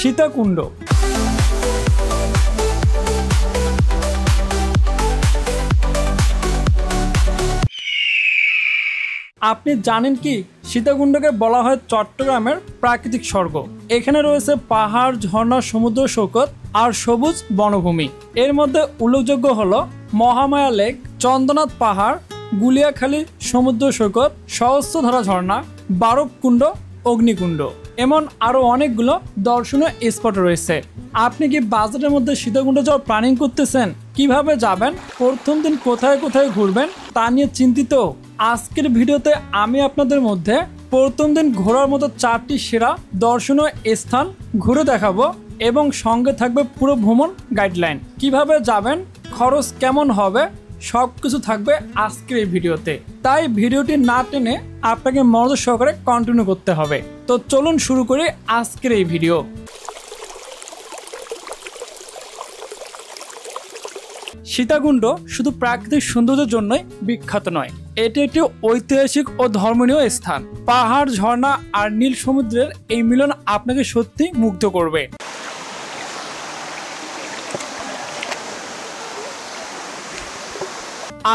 সীতাকুণ্ড। আপনি জানেন কি সীতাকুণ্ডকে বলা হয় চট্টগ্রামের প্রাকৃতিক স্বর্গ। এখানে রয়েছে পাহাড়, ঝর্ণা, সমুদ্র সৈকত আর সবুজ বনভূমি। এর মধ্যে উল্লেখযোগ্য হলো মহামায়া লেক, চন্দ্রনাথ পাহাড়, গুলিয়াখালী সমুদ্র সৈকত, সহস্রধারা ঝর্ণা, বারবকুণ্ড, অগ্নিকুণ্ড, এমন আরো অনেকগুলো দর্শনীয় স্পট রয়েছে। আপনি কি বাজেটের মধ্যে সীতাকুণ্ড যাওয়ার প্ল্যানিং করতেছেন? কিভাবে যাবেন, প্রথম দিন কোথায় কোথায় ঘুরবেন তা নিয়ে চিন্তিত? আজকের ভিডিওতে আমি আপনাদের মধ্যে প্রথম দিন ঘোরার মতো 4টি সেরা দর্শনীয় স্থান ঘুরে দেখাবো এবং সঙ্গে থাকবে পুরো ভ্রমণ গাইডলাইন। কিভাবে যাবেন, খরচ কেমন হবে, সবকিছু থাকবে আজকের এই ভিডিওতে। তাই ভিডিওটি না টেনে আপনাকে মনোযোগ সহকারে কন্টিনিউ করতে হবে। তো চলুন শুরু করি আজকের এই ভিডিও। সীতাকুণ্ড শুধু প্রাকৃতিক সৌন্দর্যের জন্যই বিখ্যাত নয়, এটি একটি ঐতিহাসিক ও ধর্মীয় স্থান। পাহাড়, ঝর্ণা আর নীল সমুদ্রের এই মিলন আপনাকে সত্যি মুগ্ধ করবে।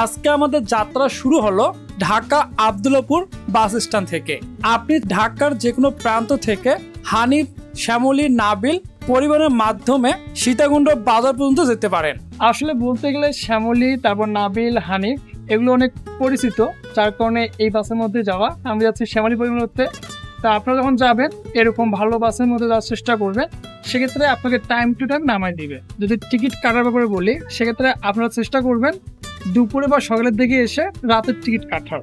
আজকে আমাদের যাত্রা শুরু হলো ঢাকা আব্দুল্লাহপুর বাস স্ট্যান্ড থেকে। আপনি ঢাকার যে কোনো প্রান্ত থেকে হানিফ, শ্যামলী, নাবিল পরিবহনের মাধ্যমে সীতাকুণ্ড বাজার পর্যন্ত যেতে পারেন। আসলে বলতে গেলে শ্যামলী, তারপর নাবিল, হানিফ এগুলো অনেক পরিচিত, যার কারণে এই বাসের মধ্যে যাওয়া। আমি যাচ্ছি শ্যামলী পরিবহন করতে। তা আপনারা যখন যাবেন এরকম ভালো বাসের মধ্যে যাওয়ার চেষ্টা করবেন, সেক্ষেত্রে আপনাকে টাইম টু টাইম নামাই দিবে। যদি টিকিট কাটার ব্যাপারে বলি, সেক্ষেত্রে আপনারা চেষ্টা করবেন দুপুরে বা সকালের দিকে এসে রাতের টিকিট কাটার,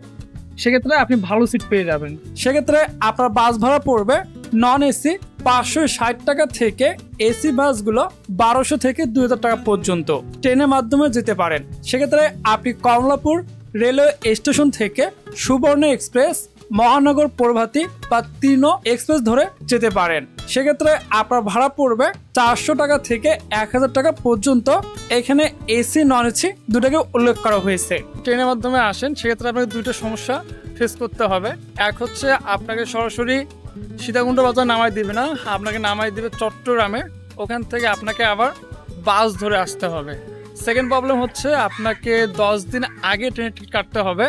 সেক্ষেত্রে আপনি ভালো সিট পেয়ে যাবেন। সেক্ষেত্রে আপনার বাস ভাড়া পড়বে নন এসি 560 টাকা থেকে এসি বাসগুলো 1200 থেকে 2000 টাকা পর্যন্ত। ট্রেনের মাধ্যমে যেতে পারেন। সেক্ষেত্রে আপনি কমলাপুর রেলওয়ে স্টেশন থেকে সুবর্ণ এক্সপ্রেস, মহানগর প্রভাতী বা তীর্ণ এক্সপ্রেস ধরে যেতে পারেন। সেক্ষেত্রে আপনার ভাড়া পড়বে 400 টাকা থেকে 1000 টাকা পর্যন্ত। এখানে এসি, নন এসি দুটাকে উল্লেখ করা হয়েছে। ট্রেনের মাধ্যমে আসেন, সেক্ষেত্রে আপনাকে দুইটা সমস্যা ফেস করতে হবে। এক হচ্ছে আপনাকে সরাসরি সীতাকুণ্ড বাজার নামাই দিবে না, আপনাকে নামাই দিবে চট্টগ্রামে। ওখান থেকে আপনাকে আবার বাস ধরে আসতে হবে। সেকেন্ড প্রবলেম হচ্ছে আপনাকে 10 দিন আগে ট্রেনের টিকিট কাটতে হবে।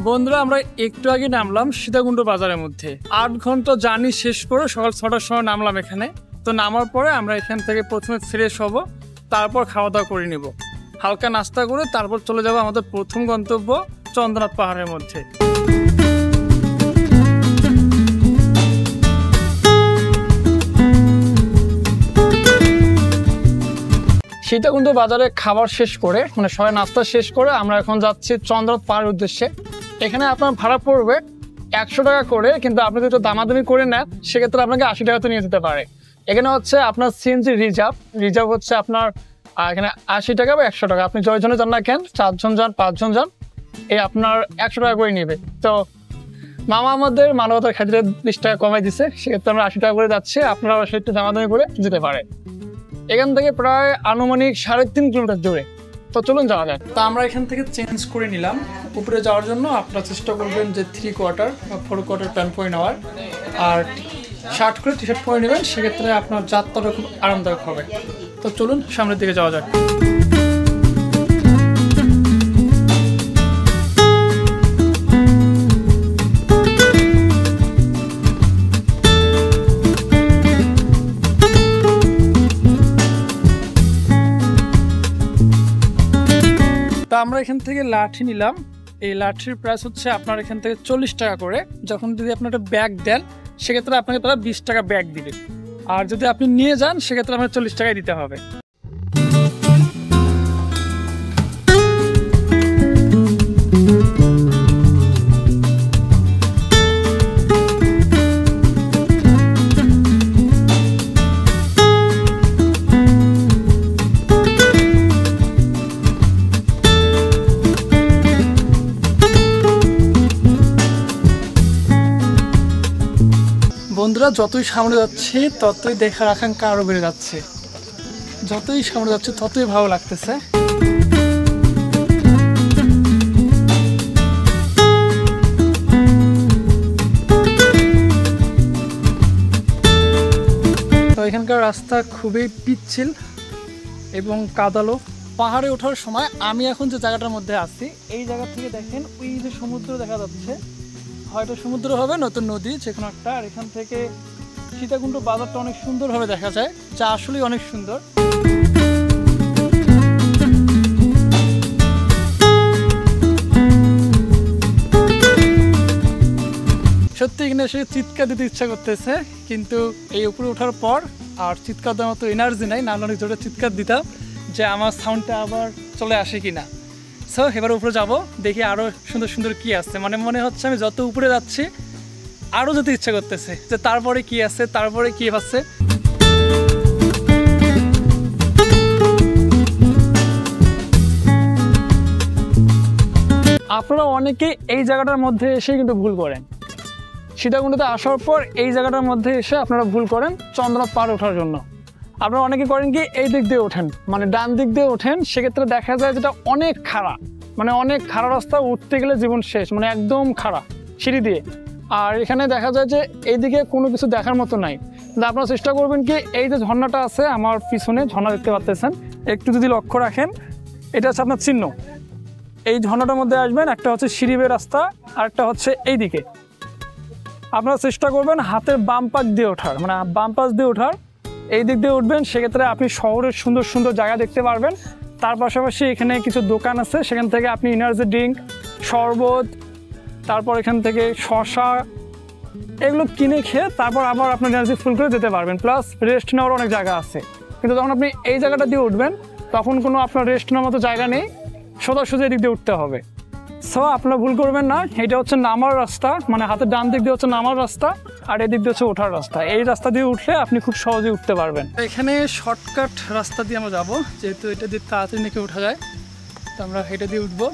বন্ধুরা, আমরা একটু আগে নামলাম সীতাকুণ্ড বাজারের মধ্যে। 8 ঘন্টা জার্নি শেষ করে সকাল 6টার সময় নামলাম এখানে। তো নামার পরে আমরা এখান থেকে প্রথমে ফ্রেশ হব, তারপর খাওয়া দাওয়া করে নিব, হালকা নাস্তা করে তারপর চলে যাব আমাদের প্রথম গন্তব্য চন্দ্রনাথ পাহাড়ের মধ্যে। সীতাকুণ্ড বাজারে খাবার শেষ করে, মানে সবাই নাস্তা শেষ করে আমরা এখন যাচ্ছি চন্দ্রনাথ পাহাড়ের উদ্দেশ্যে। এখানে আপনার ভাড়া পড়বে 100 টাকা করে, কিন্তু আপনি যদি দামাদামি করে নেন সেক্ষেত্রে আপনাকে 80 টাকাতে নিয়ে যেতে পারে। এখানে হচ্ছে আপনার সিএনজি রিজার্ভ হচ্ছে আপনার এখানে 80 টাকা বা 100 টাকা। আপনি জয়জনে যান না কেন, 4 জন যান, 5 জন যান, এই আপনার 100 টাকা করে নেবে। তো মামা আমাদের মানবতার খাতিরে 20 টাকা কমাই দিচ্ছে, সেক্ষেত্রে আমরা 80 টাকা করে যাচ্ছি। আপনারা সেটা দামাদামি করে যেতে পারে। এখান থেকে প্রায় আনুমানিক 3.5 কিলোমিটার দূরে। তো চলুন যাওয়া যায়। তা আমরা এখান থেকে চেঞ্জ করে নিলাম। উপরে যাওয়ার জন্য আপনারা চেষ্টা করবেন যে 3 কোয়ার্টার বা 4 কোয়ার্টার প্যান্ট পরে নেওয়ার, আর শার্ট করে টি শার্ট পরে নেবেন। সেক্ষেত্রে আপনার যাত্রাটা খুব আরামদায়ক হবে। তো চলুন সামনের দিকে যাওয়া যাক। তা আমরা এখান থেকে লাঠি নিলাম। এই লাঠির প্রাইস হচ্ছে আপনার এখান থেকে 40 টাকা করে। যখন যদি আপনি একটা ব্যাগ দেন সেক্ষেত্রে আপনাকে তারা 20 টাকা ব্যাগ দিবে, আর যদি আপনি নিয়ে যান সেক্ষেত্রে আপনার 40 টাকাই দিতে হবে। বন্ধুরা, যতই সামনে যাচ্ছি ততই দেখার আকাঙ্ক্ষা আরো বেড়ে যাচ্ছে। যতই সামনে যাচ্ছে ততই ভালো লাগতেছে। এখানকার রাস্তা খুবই পিচ্ছিল এবং কাদালো। পাহাড়ে ওঠার সময় আমি এখন যে জায়গাটার মধ্যে আছি এই জায়গা থেকে দেখেন ওই যে সমুদ্র দেখা যাচ্ছে, হয়তো সমুদ্র হবে নতুন নদী যেখানে একটা। আর এখান থেকে সীতাকুণ্ড বাজারটা অনেক সুন্দরভাবে দেখা যায়, যা আসলেই অনেক সুন্দর। সত্যি এখানে এসে চিৎকার দিতে ইচ্ছা করতেছে, কিন্তু এই উপরে ওঠার পর আর চিৎকার দেওয়ার মতো এনার্জি নাই, না অনেক জোরে চিৎকার দিতাম যে আমার সাউন্ডটা আবার চলে আসে কিনা। সো এবার উপরে যাব, দেখি আরও সুন্দর সুন্দর কী আছে। মনে হচ্ছে আমি যত উপরে যাচ্ছি আরও যেতে ইচ্ছা করতেছে যে তারপরে কি আছে, তারপরে কি আছে। আপনারা অনেকেই এই জায়গাটার মধ্যে এসে কিন্তু ভুল করেন। সীতাকুণ্ডতে আসার পর এই জায়গাটার মধ্যে এসে আপনারা ভুল করেন চন্দ্রনাথ পাহাড় ওঠার জন্য। আপনারা অনেকে করেন কি এই দিক দিয়ে ওঠেন, ডান দিক দিয়ে ওঠেন, সেক্ষেত্রে দেখা যায় যেটা অনেক খাড়া, অনেক খাড়া রাস্তা, উঠতে গেলে জীবন শেষ, একদম খাড়া সিঁড়ি দিয়ে। আর এখানে দেখা যায় যে এইদিকে কোনো কিছু দেখার মতো নাই। আপনারা চেষ্টা করবেন কি এই যে ঝর্ণাটা আছে আমার পিছনে, ঝর্ণা দেখতে পাচ্ছেন, একটু যদি লক্ষ্য রাখেন, এটা হচ্ছে আপনার চিহ্ন। এই ঝর্ণাটার মধ্যে আসবেন, একটা হচ্ছে সিঁড়ি বেয়ে রাস্তা আর একটা হচ্ছে এই দিকে। আপনারা চেষ্টা করবেন হাতের বাম পাশ দিয়ে ওঠার, বাম পাশ দিয়ে ওঠার, এই দিক দিয়ে উঠবেন, সেক্ষেত্রে আপনি শহরের সুন্দর সুন্দর জায়গা দেখতে পারবেন। তার পাশাপাশি এখানে কিছু দোকান আছে, সেখান থেকে আপনি এনার্জি ড্রিঙ্ক, শরবত, তারপর এখান থেকে শসা এগুলো কিনে খেয়ে তারপর আবার আপনার এনার্জি ফুল করে যেতে পারবেন। প্লাস রেস্ট নেওয়ার অনেক জায়গা আছে, কিন্তু যখন আপনি এই জায়গাটা দিয়ে উঠবেন তখন কোনো আপনার রেস্ট নেওয়ার মতো জায়গা নেই, সোজাসুজি এদিক দিয়ে উঠতে হবে। সো আপনারা ভুল করবেন না, এটা হচ্ছে নামার রাস্তা, হাতের ডান দিক দিয়ে হচ্ছে নামার রাস্তা আর এদিক দিয়ে হচ্ছে ওঠার রাস্তা। এই রাস্তা দিয়ে উঠলে আপনি খুব সহজে উঠতে পারবেন। এখানে শর্টকাট রাস্তা দিয়ে আমরা যাবো, যেহেতু এটা দিয়ে তাড়াতাড়ি নাকি ওঠা যায়, তো আমরা এটা দিয়ে উঠবো।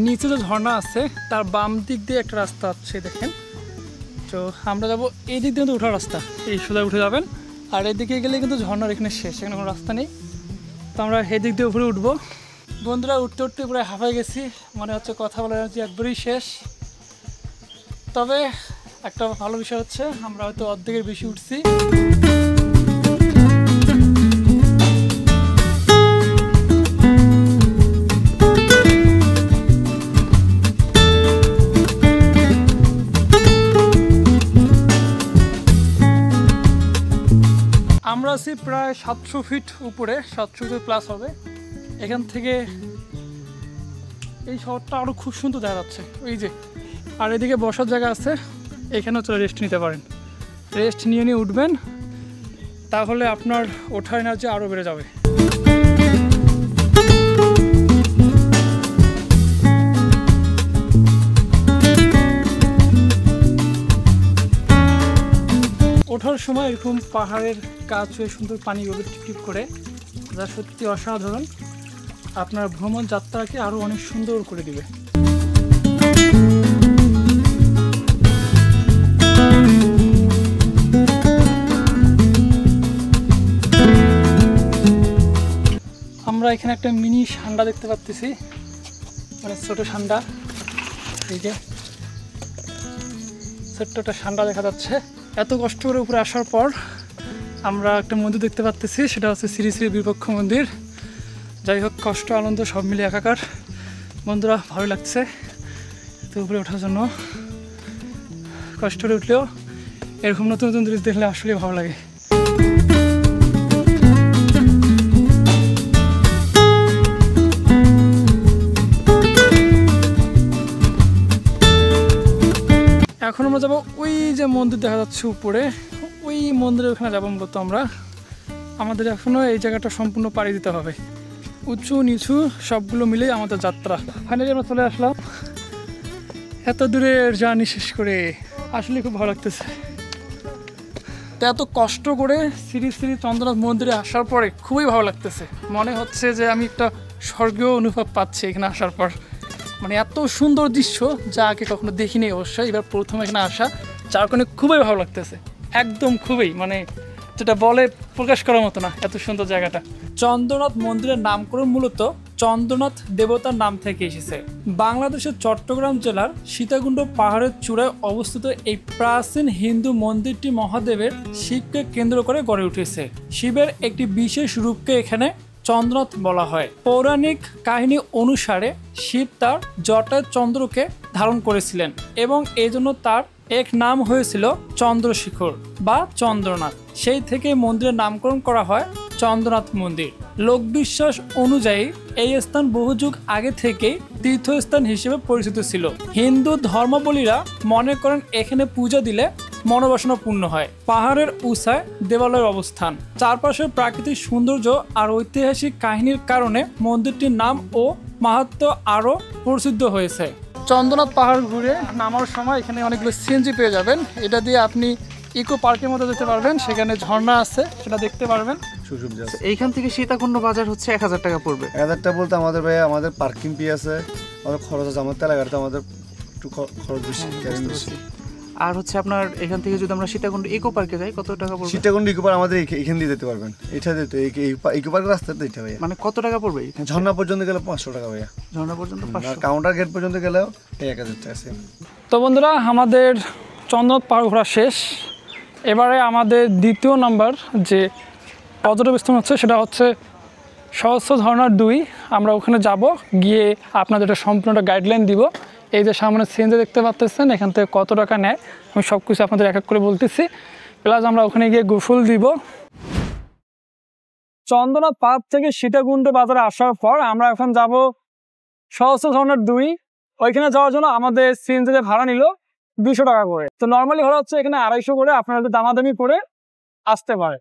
নিচে যে ঝর্ণা আছে তার বাম দিক দিয়ে একটা রাস্তা আছে দেখেন, তো আমরা যাবো এই দিক দিয়ে ওঠার রাস্তা, এই সোজা উঠে যাবেন। আর এদিকে গেলে কিন্তু ঝর্ণার এখানে শেষ, এখানে কোনো রাস্তা নেই, তো আমরা এদিক দিয়ে উপরে উঠবো। বন্ধুরা উঠতে উঠতে পুরো হাঁপাই গেছি, মনে হচ্ছে কথা বলার এনার্জি একবারই শেষ। তবে একটা ভালো বিষয় হচ্ছে আমরা হয়তো অর্ধেকের বেশি উঠছি। আমরা আছি প্রায় 700 ফিট উপরে, 700 ফিট প্লাস হবে। এখান থেকে এই শহরটা আরও খুব সুন্দর দেখা যাচ্ছে ওই যে। আর এদিকে বসার জায়গা আছে, এখানেও চলে রেস্ট নিতে পারেন। রেস্ট নিয়ে উঠবেন, তাহলে আপনার ওঠার এনার্জি আরও বেড়ে যাবে। ওঠার সময় এরকম পাহাড়ের কাজ হয়ে সুন্দর পানিগুলো টিপটিপ করে, যা সত্যি অসাধারণ, আপনার ভ্রমণ যাত্রাকে আরও অনেক সুন্দর করে দিবে। আমরা এখানে একটা মিনি সান্ডা দেখতে পাচ্ছি, ছোট সান্ডা, এই যে ছোট্ট একটা সান্ডা দেখা যাচ্ছে। এত কষ্ট করে উপরে আসার পর আমরা একটা মন্দির দেখতে পাচ্ছি, সেটা হচ্ছে শ্রী শ্রী বিপক্ষ মন্দির। যাই হোক, কষ্ট আনন্দ সব মিলে একাকার। বন্ধুরা ভালো লাগছে তো উপরে ওঠার জন্য, কষ্ট করে উঠলেও এরকম নতুন নতুন জিনিস দেখলে আসলে ভালো লাগে। এখন আমরা যাবো ওই যে মন্দির দেখা যাচ্ছে উপরে, ওই মন্দিরের ওখানে যাবো মূলত আমরা। আমাদের এখনও এই জায়গাটা সম্পূর্ণ পাড়ি দিতে হবে, উঁচু নিচু সবগুলো মিলেই আমাদের যাত্রা। ফাইনালি আমরা চলে আসলাম এত দূরের জার্নি শেষ করে, আসলে খুব ভালো লাগতেছে। তো এত কষ্ট করে শ্রী শ্রী চন্দ্রনাথ মন্দিরে আসার পরে খুবই ভালো লাগতেছে, মনে হচ্ছে যে আমি একটা স্বর্গীয় অনুভব পাচ্ছি এখানে আসার পর। এত সুন্দর দৃশ্য যা আগে কখনো দেখিনি অবশ্যই, এবার প্রথম এখানে আসা, যার কারণে খুবই ভালো লাগতেছে, একদম খুবই, যেটা বলে প্রকাশ করার মতো না, এত সুন্দর জায়গাটা। চন্দ্রনাথ মন্দিরের নামকরণ মূলত চন্দ্রনাথ দেবতার নাম থেকে এসেছে। বাংলাদেশের চট্টগ্রাম জেলার সীতাকুণ্ড পাহাড়ের চূড়ায় অবস্থিত এই প্রাচীন হিন্দু মন্দিরটি মহাদেবের শিবকে কেন্দ্র করে গড়ে উঠেছে। শিবের একটি বিশেষ রূপকে এখানে চন্দ্রনাথ বলা হয়। পৌরাণিক কাহিনী অনুসারে শিব তার জটায় চন্দ্রকে ধারণ করেছিলেন এবং এজন্য তার এক নাম হয়েছিল চন্দ্রশেখর বা চন্দ্রনাথ। সেই থেকে মন্দিরের নামকরণ করা হয় চন্দ্রনাথ মন্দির। লোকবিশ্বাস অনুযায়ী এই স্থান বহু যুগ আগে থেকেই তীর্থস্থান হিসেবে পরিচিত ছিল। হিন্দু ধর্মাবলীরা মনে করেন এখানে পূজা দিলে মনোবাসনা পূর্ণ হয়। পাহাড়ের উঁচায় দেবালয়ের অবস্থান, চারপাশের প্রাকৃতিক সৌন্দর্য আর ঐতিহাসিক কাহিনীর কারণে মন্দিরটির নাম ও মাহাত্ম্য আরও প্রসিদ্ধ হয়েছে। চন্দ্রনাথ পাহাড় ঘুরে নামার সময় এখানে অনেকগুলো সিএনজি পেয়ে যাবেন। এটা দিয়ে আপনি ইকো পার্কের মধ্যে যেতে পারবেন, সেখানে ঝর্ণা আছে সেটা দেখতে পারবেন। এইখান থেকে সীতাকুণ্ড বাজার হচ্ছে 1000 টাকা পড়বে। 1000 টাকা বলতে আমাদের ভাই আমাদের পার্কিং ফি আছে, আমাদের খরচ আছে, আমাদের তেলাগাড়িতে আমাদের একটু খরচ বেশি, ক্যারিং বেশি। আর হচ্ছে আপনার এখান থেকে যদি আমরা সীতাকুণ্ড ইকো পার্কে যাই কত টাকা পড়বে? সীতাকুণ্ড ইকো পার্ক আমাদের এখান দিয়ে যেতে পারবেন, এটা যেতে ইকো পার্কের রাস্তাতে এটা ভাইয়া। মানে কত টাকা পড়বে? ঝর্ণা পর্যন্ত গেলে 500 টাকা ভাইয়া। ঝর্ণা পর্যন্ত 500, আর কাউন্টার গেট পর্যন্ত গেলেও 1000 টাকা আছে। তো বন্ধুরা, আমাদের চন্দ্রনাথ পাহাড় ঘোরা শেষ। এবারে আমাদের দ্বিতীয় নাম্বার যে পর্যটন হচ্ছে সেটা হচ্ছে সহস্র ঝর্ণা 2। আমরা ওখানে যাব, গিয়ে আপনাদের একটা সম্পূর্ণ গাইডলাইন দিব। এই যে সামনে সিএনজি দেখতে পাচ্ছেন, এখান থেকে কত টাকা নেয় আমি সব কিছু আপনাদের এক এক করে বলতেছি, প্লাস আমরা ওখানে গিয়ে গোসল দিব। চন্দ্রনাথ পাহাড় থেকে সীতাকুণ্ড বাজারে আসার পর আমরা এখন যাব সহস্র ঝর্ণা 2। ওইখানে যাওয়ার জন্য আমাদের সিএনজিতে ভাড়া নিল 200 টাকা করে। তো নর্মালি ভাড়া হচ্ছে এখানে 250 করে, আপনারা দামাদামি করে আসতে পারে।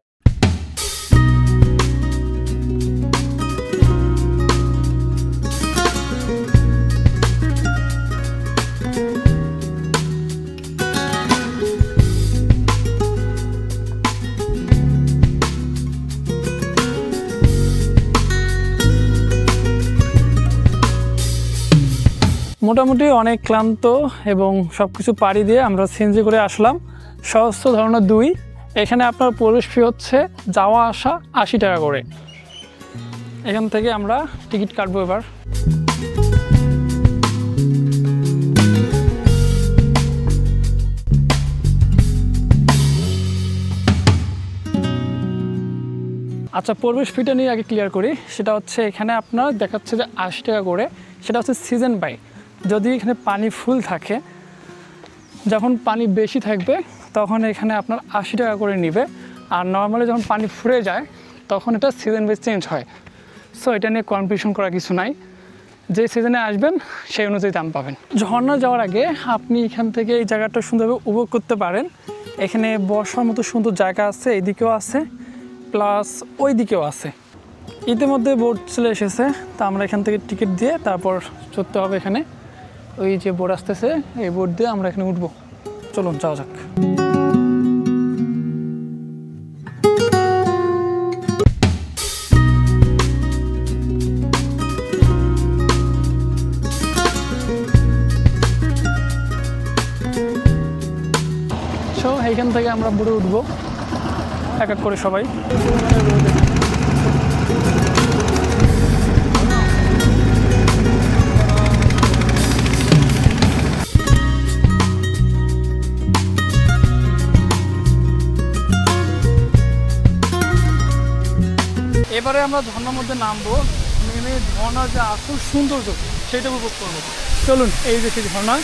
মোটামুটি অনেক ক্লান্ত এবং সব কিছু পাড়ি দিয়ে আমরা সিএনজি করে আসলাম সহস্র ঝর্ণা 2। এখানে আপনার প্রবেশ ফি হচ্ছে যাওয়া আসা 80 টাকা করে। এখান থেকে আমরা টিকিট কাটবো এবার। আচ্ছা, প্রবেশ ফিটা নিয়ে আগে ক্লিয়ার করি। সেটা হচ্ছে এখানে আপনার দেখাচ্ছে যে 80 টাকা করে, সেটা হচ্ছে সিজন বাই। যদি এখানে পানি ফুল থাকে, যখন পানি বেশি থাকবে তখন এখানে আপনার 80 টাকা করে নেবে, আর নর্মালি যখন পানি ফুরে যায় তখন এটা সিজন বাই চেঞ্জ হয়। সো এটা নিয়ে কনফিউশন করার কিছু নাই, যে সিজনে আসবেন সেই অনুযায়ী দাম পাবেন। ঝর্ণা যাওয়ার আগে আপনি এখান থেকে এই জায়গাটা সুন্দরভাবে উপভোগ করতে পারেন। এখানে বসার মতো সুন্দর জায়গা আছে, এইদিকেও আছে প্লাস ওই দিকেও আছে। ইতিমধ্যে বোর্ড চলে এসেছে, তা আমরা এখান থেকে টিকিট দিয়ে তারপর চড়তে হবে। এখানে ওই যে বোর্ড আসতেছে, এই বোর্ড দিয়ে আমরা এখানে উঠবো। চলুন যাওয়া যাক। সো এইখান থেকে আমরা বোর্ডে উঠবো এক এক করে সবাই। এবারে আমরা ঝর্ণার মধ্যে নামবো, নেমে ঝর্ণার যে আসল সৌন্দর্য সেটা উপভোগ করবো। চলুন, এই যে সেই ঝর্ণা,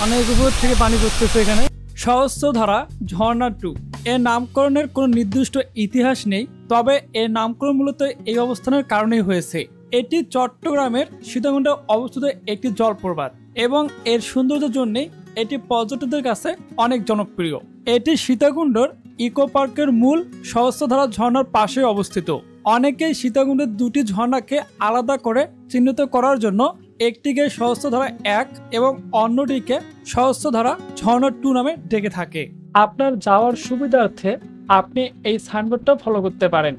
অনেক উপর থেকে পানি পড়তেছে এখানে। সহস্রধারা ঝর্ণা 2 এর নামকরণের কোনো নির্দিষ্ট ইতিহাস নেই, তবে এর নামকরণ মূলত এই অবস্থানের কারণেই হয়েছে। এটি চট্টগ্রামের সীতাকুণ্ডে অবস্থিত একটি জলপ্রপাত এবং এর সৌন্দর্যের জন্যই এটি পর্যটকদের কাছে অনেক জনপ্রিয়। এটি সীতাকুণ্ডর ইকো পার্কের মূল সহস্রধারা ঝর্ণার পাশে অবস্থিত। অনেকেই সীতাকুণ্ডের দুটি ঝর্ণাকে আলাদা করে চিহ্নিত করার জন্য একটিকে সহস্রধারা 1 এবং অন্যটিকে সহস্রধারা ঝর্ণা 2 নামে ডেকে থাকে। আপনার যাওয়ার সুবিধার্থে আপনি এই সাইনবোর্ডটা ফলো করতে পারেন।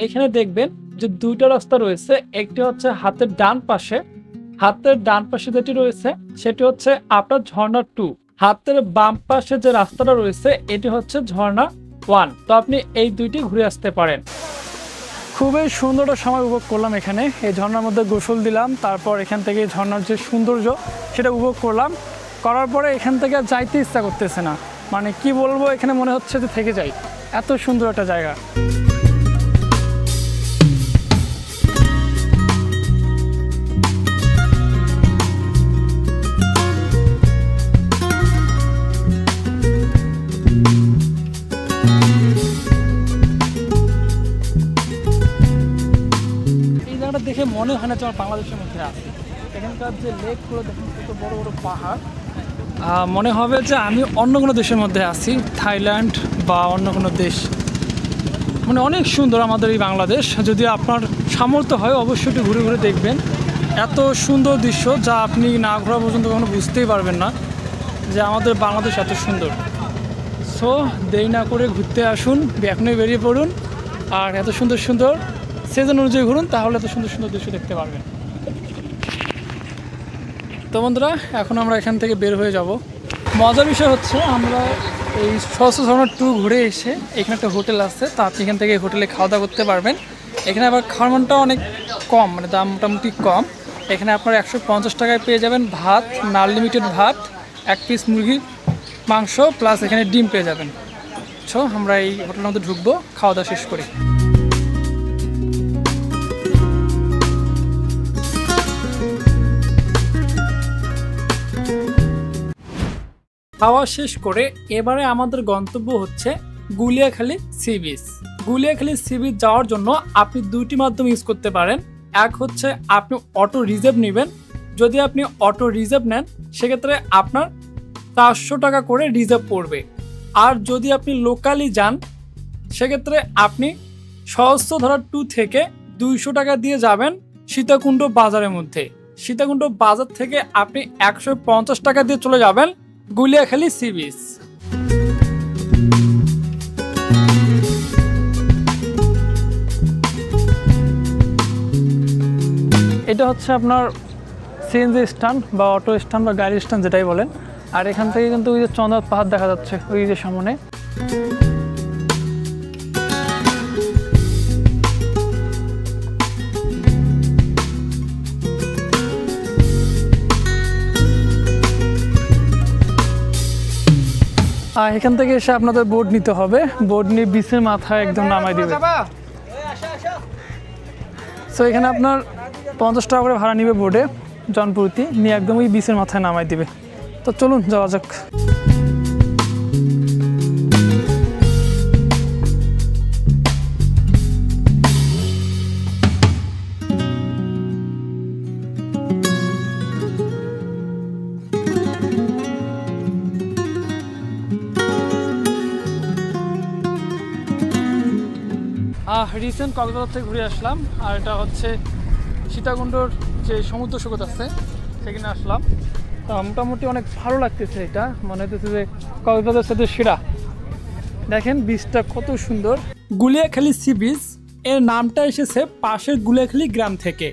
এখানে দেখবেন যে দুইটা রাস্তা রয়েছে, একটি হচ্ছে হাতের ডান পাশে, যেটি রয়েছে সেটি হচ্ছে আপনার ঝর্ণা 2। হাতের বাম পাশে যে রাস্তাটা রয়েছে এটি হচ্ছে ঝর্ণা 1। তো আপনি এই দুইটি ঘুরে আসতে পারেন। খুবই সুন্দর একটা সময় উপভোগ করলাম এখানে। এই ঝর্ণার মধ্যে গোসল দিলাম, তারপর এখান থেকে ঝর্ণার যে সৌন্দর্য সেটা উপভোগ করলাম। করার পরে এখান থেকে আর যাইতে ইচ্ছা করতেছে না, মানে কি বলবো, এখানে মনে হচ্ছে যে থেকে যাই, এত সুন্দর একটা জায়গা। দেখে মনে হয় না যে আমার বাংলাদেশের মধ্যে আছে। এখানকার যে লেকগুলো দেখুন, কত বড় বড় পাহাড়, মনে হবে যে আমি অন্য কোনো দেশের মধ্যে আছি, থাইল্যান্ড বা অন্য কোনো দেশ। মানে অনেক সুন্দর আমাদের এই বাংলাদেশ। যদি আপনার সামর্থ্য হয় অবশ্যই একটু ঘুরে ঘুরে দেখবেন, এত সুন্দর দৃশ্য যা আপনি না ঘোরা পর্যন্ত কখনো বুঝতেই পারবেন না যে আমাদের বাংলাদেশ এত সুন্দর। সো দেরি না করে ঘুরতে আসুন, এখনই বেরিয়ে পড়ুন, আর এত সুন্দর সুন্দর সিজন অনুযায়ী ঘুরুন, তাহলে এত সুন্দর সুন্দর দৃশ্য দেখতে পারবেন। তো বন্ধুরা, এখন আমরা এখান থেকে বের হয়ে যাব। মজার বিষয় হচ্ছে আমরা এই সহস্র ঝর্ণা ট্যুর ঘুরে এসে এখানে একটা হোটেল আছে, তো আপনি এখান থেকে হোটেলে খাওয়া দাওয়া করতে পারবেন। এখানে আবার খাওয়ার মানটা অনেক কম, মানে দাম মোটামুটি কম। এখানে আপনার 150 টাকায় পেয়ে যাবেন ভাত, আনলিমিটেড ভাত, 1 পিস মুরগির মাংস প্লাস এখানে ডিম পেয়ে যাবেন। সো আমরা এই হোটেলের মধ্যে ঢুকবো, খাওয়া দাওয়া শেষ করি। খাওয়া শেষ করে এবারে আমাদের গন্তব্য হচ্ছে Guliakhali sea beach. Guliakhali sea beach যাওয়ার জন্য আপনি দুইটি মাধ্যম ইউজ করতে পারেন। এক হচ্ছে আপনি অটো রিজার্ভ নেবেন। যদি আপনি অটো রিজার্ভ নেন সেক্ষেত্রে আপনার 400 টাকা করে রিজার্ভ পড়বে। আর যদি আপনি লোকালি যান সেক্ষেত্রে আপনি সহস্রধারা 2 থেকে 200 টাকা দিয়ে যাবেন সীতাকুণ্ড বাজারের মধ্যে। সীতাকুণ্ড বাজার থেকে আপনি 150 টাকা দিয়ে চলে যাবেন গুলিয়াখালী সি বিচ। এটা হচ্ছে আপনার সিএনজি স্ট্যান্ড বা অটো স্ট্যান্ড বা গাড়ি স্ট্যান্ড যেটাই বলেন। আর এখান থেকে কিন্তু ওই যে চন্দ্রনাথ পাহাড় দেখা যাচ্ছে ওই যে সামনে। এখান থেকে এসে আপনাদের বোট নিতে হবে, বোট নিয়ে বিচের মাথায় একদম নামাই দিবে। সো এখানে আপনার 50 টাকা করে ভাড়া নিবে বোটে জনপ্রতি, নিয়ে একদম ওই বিচের মাথায় নামাই দিবে। তো চলুন যাওয়া যাক। রিসেন্ট কক্সবাজার থেকে ঘুরে আসলাম, আর এটা হচ্ছে সীতাকুণ্ডর যে সমুদ্র সৈকত আছে সেখানে আসলাম। মোটামুটি অনেক ভালো লাগতেছে, এটা মনে হচ্ছে যে কক্সবাজার সাথে সেরা। দেখেন বীজটা কত সুন্দর। গুলিয়াখালী সি বিচ এর নামটা এসেছে পাশের গুলিয়াখালী গ্রাম থেকে।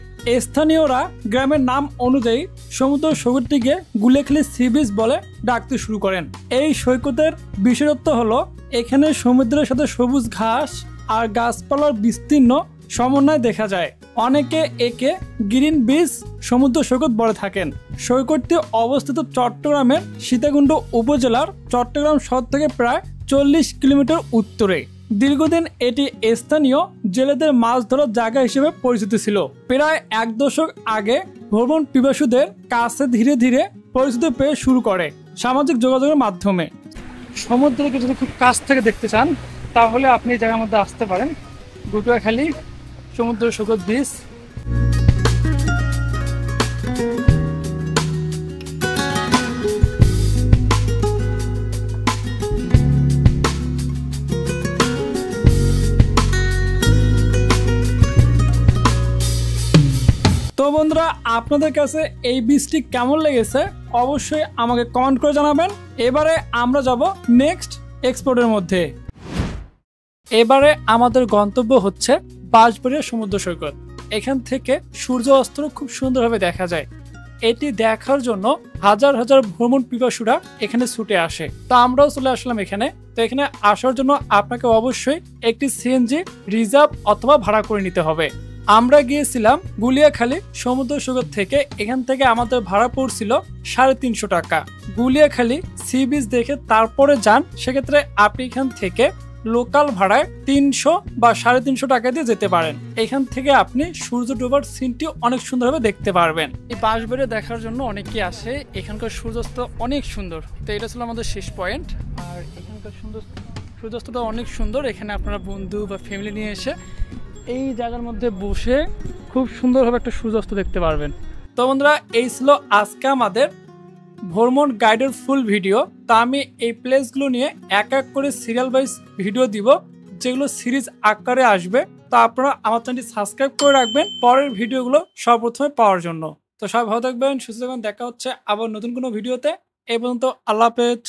স্থানীয়রা গ্রামের নাম অনুযায়ী সমুদ্র সৈকতটিকে গুলিয়াখালী সি বিচ বলে ডাকতে শুরু করেন। এই সৈকতের বিশেষত্ব হলো এখানে সমুদ্রের সাথে সবুজ ঘাস আর গাছপালার বিস্তীর্ণ সমন্বয় দেখা যায়। অনেকে একে গ্রিন বিচ সমুদ্র সৈকত বলে থাকেন। সৈকতটি অবস্থিত চট্টগ্রামের সীতাকুণ্ড উপজেলার চট্টগ্রাম শহর থেকে প্রায় 40 কিলোমিটার উত্তরে। দীর্ঘদিন এটি স্থানীয় জেলেদের মাছ ধরার জায়গা হিসেবে পরিচিত ছিল। প্রায় 1 দশক আগে ভ্রমণ পিপাসুদের কাছে ধীরে ধীরে পরিচিতি পেয়ে শুরু করে সামাজিক যোগাযোগের মাধ্যমে। সমুদ্রকে যদি খুব কাছ থেকে দেখতে চান তাহলে আপনি এই জায়গার মধ্যে আসতে পারেন, গুলিয়াখালী সমুদ্র সৈকত বিচ। তো বন্ধুরা, আপনাদের কাছে এই বীজটি কেমন লেগেছে অবশ্যই আমাকে কমেন্ট করে জানাবেন। এবারে আমরা যাব নেক্সট এক্সপোর্টের মধ্যে। এবারে আমাদের গন্তব্য হচ্ছে বাঁশবাড়িয়া সমুদ্র সৈকত। এখান থেকে সূর্য অস্ত খুব সুন্দরভাবে দেখা যায়। এটি দেখার জন্য হাজার হাজার ভ্রমণ পিপাসুরা এখানে ছুটে আসে। তো আমরাও চলে আসলাম এখানে। তো এখানে আসার জন্য আপনাকে অবশ্যই একটি সিএনজি রিজার্ভ অথবা ভাড়া করে নিতে হবে। আমরা গিয়েছিলাম গুলিয়াখালী সমুদ্র সৈকত থেকে। এখান থেকে আমাদের ভাড়া পড়ছিল 350 টাকা। গুলিয়াখালী সি বিচ দেখে তারপরে যান, সেক্ষেত্রে আপনি এখান থেকে লোকাল ভাড়ায় 300 বা 350 টাকা দিয়ে যেতে পারেন। এখান থেকে আপনি সূর্য ডোবার সিনটি অনেক সুন্দরভাবে দেখতে পারবেন। এই বাঁশবেড়ে দেখার জন্য অনেকেই আসে। এখানকার সূর্যাস্ত অনেক সুন্দর। তো এটা ছিল আমাদের শেষ পয়েন্ট। আর এখানকার সূর্যাস্তটা অনেক সুন্দর। এখানে আপনারা বন্ধু বা ফ্যামিলি নিয়ে এসে এই জায়গার মধ্যে বসে খুব সুন্দরভাবে একটা সূর্যাস্ত দেখতে পারবেন। তো বন্ধুরা, এই ছিল আজকে আমাদের ভ্রমণ গাইডের ফুল ভিডিও। তা আমি এই প্লেসগুলো নিয়ে এক এক করে সিরিয়াল ওয়াইজ ভিডিও দিব, যেগুলো সিরিজ আকারে আসবে। তো আপনারা আমার চ্যানেলটি সাবস্ক্রাইব করে রাখবেন পরের ভিডিওগুলো সর্বপ্রথমে পাওয়ার জন্য। তো সবাই ভালো থাকবেন, সুস্থ থাকবেন। দেখা হচ্ছে আবার নতুন কোনো ভিডিওতে। এই পর্যন্ত আল্লাহ হাফেজ।